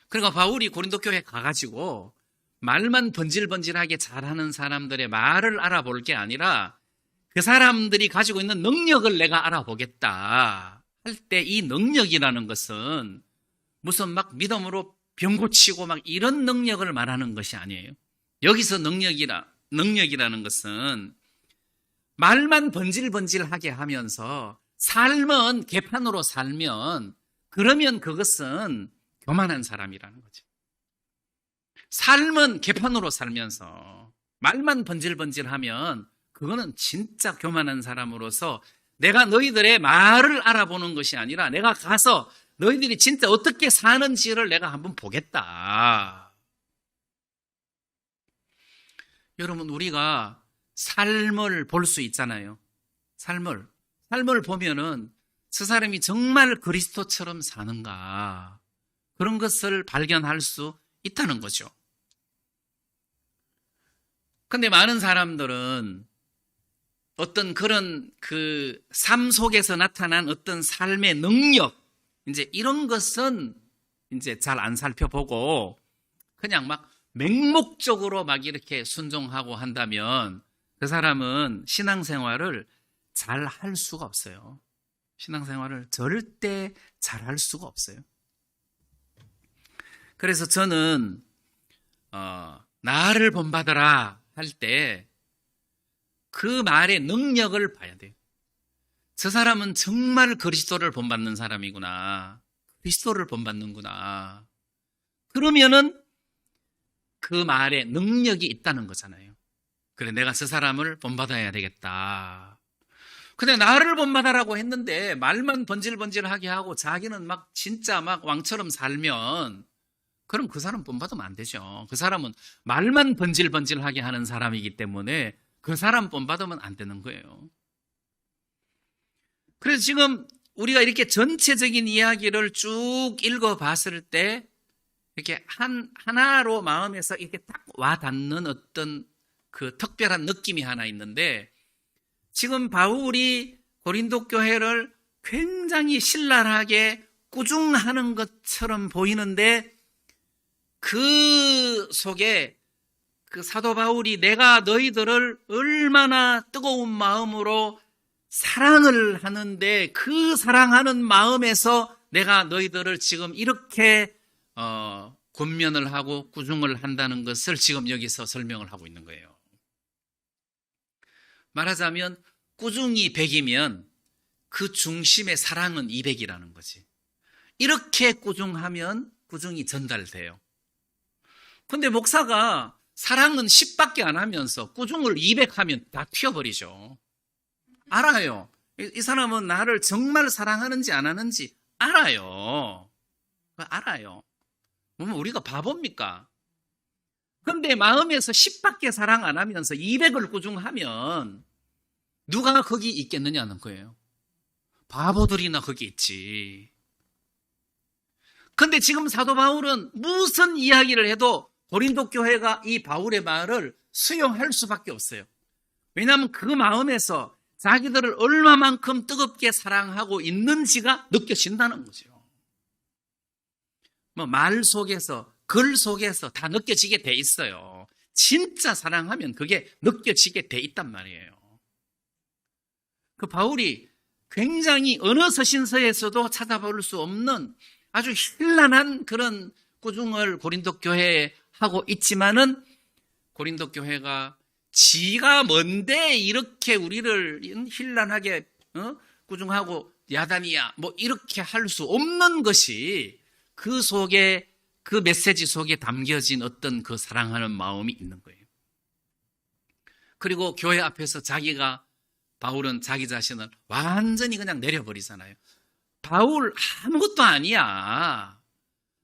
Speaker 1: 그러니까 바울이 고린도 교회에 가가지고 말만 번질번질하게 잘하는 사람들의 말을 알아볼 게 아니라 그 사람들이 가지고 있는 능력을 내가 알아보겠다 할 때, 이 능력이라는 것은 무슨 막 믿음으로 병 고치고 막 이런 능력을 말하는 것이 아니에요. 여기서 능력이라는 것은 말만 번질번질하게 하면서 삶은 개판으로 살면, 그러면 그것은 교만한 사람이라는 거죠. 삶은 개판으로 살면서 말만 번질번질하면 그거는 진짜 교만한 사람으로서 내가 너희들의 말을 알아보는 것이 아니라 내가 가서 너희들이 진짜 어떻게 사는지를 내가 한번 보겠다. 여러분, 우리가 삶을 볼 수 있잖아요. 삶을 보면은 저 사람이 정말 그리스도처럼 사는가, 그런 것을 발견할 수 있다는 거죠. 근데 많은 사람들은 어떤 그런 삶 속에서 나타난 어떤 삶의 능력, 이제 이런 것은 이제 잘 안 살펴보고 그냥 막 맹목적으로 막 이렇게 순종하고 한다면 그 사람은 신앙생활을 잘 할 수가 없어요. 신앙생활을 절대 잘 할 수가 없어요. 그래서 저는 나를 본받으라 할 때 그 말의 능력을 봐야 돼요. 저 사람은 정말 그리스도를 본받는 사람이구나. 그리스도를 본받는구나. 그러면은 그 말에 능력이 있다는 거잖아요. 그래, 내가 저 사람을 본받아야 되겠다. 근데 나를 본받아라고 했는데 말만 번질번질하게 하고 자기는 막 진짜 막 왕처럼 살면, 그럼 그 사람 본받으면 안 되죠. 그 사람은 말만 번질번질하게 하는 사람이기 때문에 그 사람 본받으면 안 되는 거예요. 그래서 지금 우리가 이렇게 전체적인 이야기를 쭉 읽어봤을 때 이렇게 하나로 마음에서 이렇게 딱 와닿는 어떤 그 특별한 느낌이 하나 있는데, 지금 바울이 고린도 교회를 굉장히 신랄하게 꾸중하는 것처럼 보이는데, 그 속에 그 사도 바울이 내가 너희들을 얼마나 뜨거운 마음으로 사랑을 하는데 그 사랑하는 마음에서 내가 너희들을 지금 이렇게 권면을 하고 꾸중을 한다는 것을 지금 여기서 설명을 하고 있는 거예요. 말하자면 꾸중이 100이면 그 중심의 사랑은 200이라는 거지. 이렇게 꾸중하면 꾸중이 전달돼요. 근데 목사가 사랑은 10밖에 안 하면서 꾸중을 200 하면 다 튀어버리죠. 알아요. 이 사람은 나를 정말 사랑하는지 안 하는지 알아요. 알아요. 그러면 우리가 바보입니까? 근데 마음에서 10밖에 사랑 안 하면서 200을 꾸중하면 누가 거기 있겠느냐는 거예요. 바보들이나 거기 있지. 근데 지금 사도 바울은 무슨 이야기를 해도 고린도 교회가 이 바울의 말을 수용할 수밖에 없어요. 왜냐하면 그 마음에서 자기들을 얼마만큼 뜨겁게 사랑하고 있는지가 느껴진다는 거죠. 뭐 말 속에서, 글 속에서 다 느껴지게 돼 있어요. 진짜 사랑하면 그게 느껴지게 돼 있단 말이에요. 그 바울이 굉장히 어느 서신서에서도 찾아볼 수 없는 아주 현란한 그런 꾸중을 고린도 교회에 하고 있지만은 고린도 교회가 지가 뭔데 이렇게 우리를 현란하게 꾸중하고 야단이야 뭐 이렇게 할 수 없는 것이 그 속에, 그 메시지 속에 담겨진 어떤 그 사랑하는 마음이 있는 거예요. 그리고 교회 앞에서 바울은 자기 자신을 완전히 그냥 내려버리잖아요. 바울 아무것도 아니야.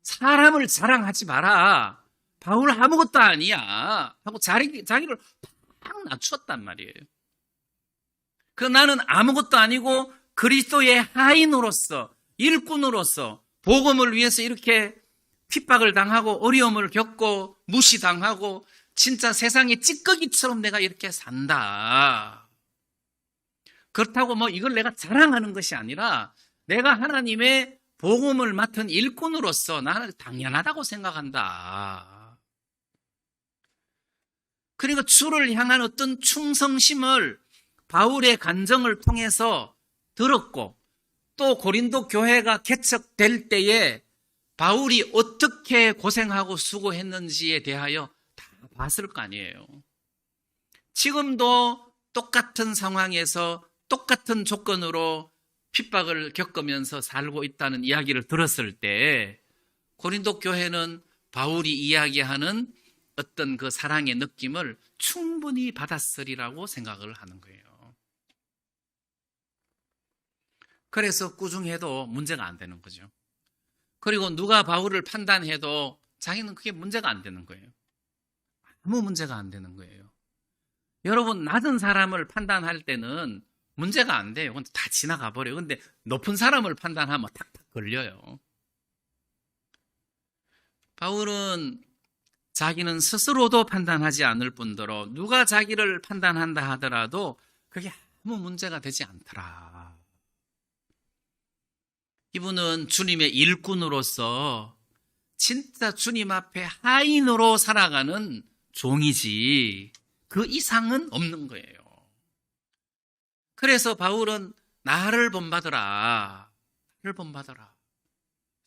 Speaker 1: 사람을 자랑하지 마라. 바울 아무것도 아니야. 하고 자기를 팍 낮췄단 말이에요. 나는 아무것도 아니고 그리스도의 하인으로서, 일꾼으로서 복음을 위해서 이렇게 핍박을 당하고 어려움을 겪고 무시당하고 진짜 세상의 찌꺼기처럼 내가 이렇게 산다. 그렇다고 뭐 이걸 내가 자랑하는 것이 아니라 내가 하나님의 복음을 맡은 일꾼으로서 나는 당연하다고 생각한다. 그러니까 주를 향한 어떤 충성심을 바울의 간정을 통해서 들었고 또 고린도 교회가 개척될 때에 바울이 어떻게 고생하고 수고했는지에 대하여 다 봤을 거 아니에요. 지금도 똑같은 상황에서 똑같은 조건으로 핍박을 겪으면서 살고 있다는 이야기를 들었을 때 고린도 교회는 바울이 이야기하는 어떤 그 사랑의 느낌을 충분히 받았으리라고 생각을 하는 거예요. 그래서 꾸중해도 문제가 안 되는 거죠. 그리고 누가 바울을 판단해도 자기는 그게 문제가 안 되는 거예요. 아무 문제가 안 되는 거예요. 여러분, 낮은 사람을 판단할 때는 문제가 안 돼요. 근데 다 지나가 버려요. 근데 높은 사람을 판단하면 탁탁 걸려요. 바울은 자기는 스스로도 판단하지 않을 뿐더러 누가 자기를 판단한다 하더라도 그게 아무 문제가 되지 않더라. 이분은 주님의 일꾼으로서 진짜 주님 앞에 하인으로 살아가는 종이지 그 이상은 없는 거예요. 그래서 바울은 나를 본받으라. 나를 본받으라.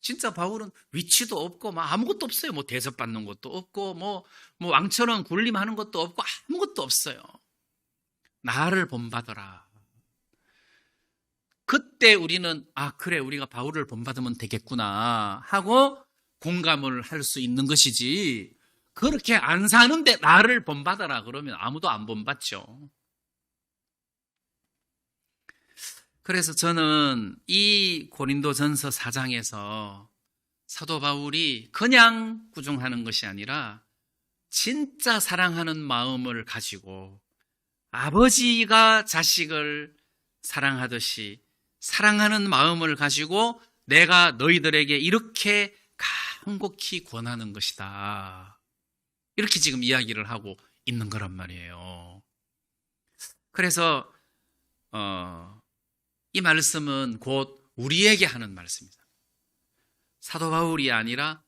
Speaker 1: 진짜 바울은 위치도 없고 막 아무것도 없어요. 뭐 대접받는 것도 없고 뭐 왕처럼 군림하는 것도 없고 아무것도 없어요. 나를 본받으라. 그때 우리는 그래 우리가 바울을 본받으면 되겠구나 하고 공감을 할 수 있는 것이지 그렇게 안 사는데 나를 본받아라 그러면 아무도 안 본받죠. 그래서 저는 이 고린도전서 4장에서 사도 바울이 그냥 꾸중하는 것이 아니라 진짜 사랑하는 마음을 가지고 아버지가 자식을 사랑하듯이 사랑하는 마음을 가지고 내가 너희들에게 이렇게 간곡히 권하는 것이다. 이렇게 지금 이야기를 하고 있는 거란 말이에요. 그래서 이 말씀은 곧 우리에게 하는 말씀입니다. 사도 바울이 아니라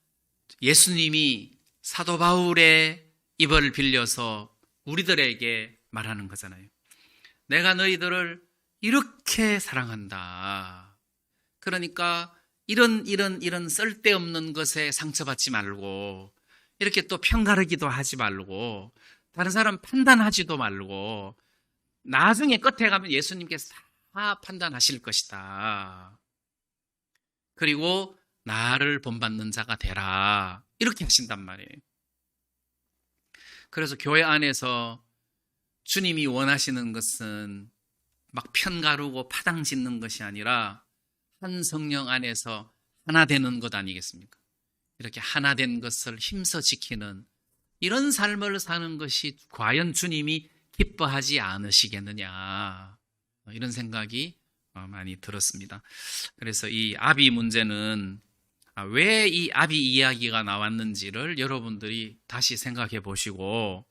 Speaker 1: 예수님이 사도 바울의 입을 빌려서 우리들에게 말하는 거잖아요. 내가 너희들을 이렇게 사랑한다. 그러니까 이런 쓸데없는 것에 상처받지 말고 이렇게 또 편가르기도 하지 말고 다른 사람 판단하지도 말고 나중에 끝에 가면 예수님께서 다 판단하실 것이다. 그리고 나를 본받는 자가 되라. 이렇게 하신단 말이에요. 그래서 교회 안에서 주님이 원하시는 것은 막 편가르고 파당 짓는 것이 아니라 한 성령 안에서 하나 되는 것 아니겠습니까? 이렇게 하나 된 것을 힘써 지키는 이런 삶을 사는 것이 과연 주님이 기뻐하지 않으시겠느냐 이런 생각이 많이 들었습니다. 그래서 이 아비 문제는 왜 이 아비 이야기가 나왔는지를 여러분들이 다시 생각해 보시고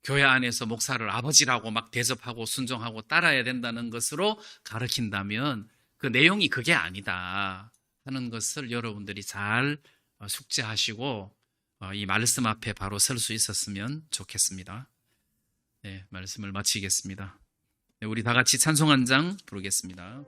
Speaker 1: 교회 안에서 목사를 아버지라고 막 대접하고 순종하고 따라야 된다는 것으로 가르친다면 그 내용이 그게 아니다 하는 것을 여러분들이 잘 숙지하시고 이 말씀 앞에 바로 설 수 있었으면 좋겠습니다. 네, 말씀을 마치겠습니다. 네, 우리 다 같이 찬송 한 장 부르겠습니다.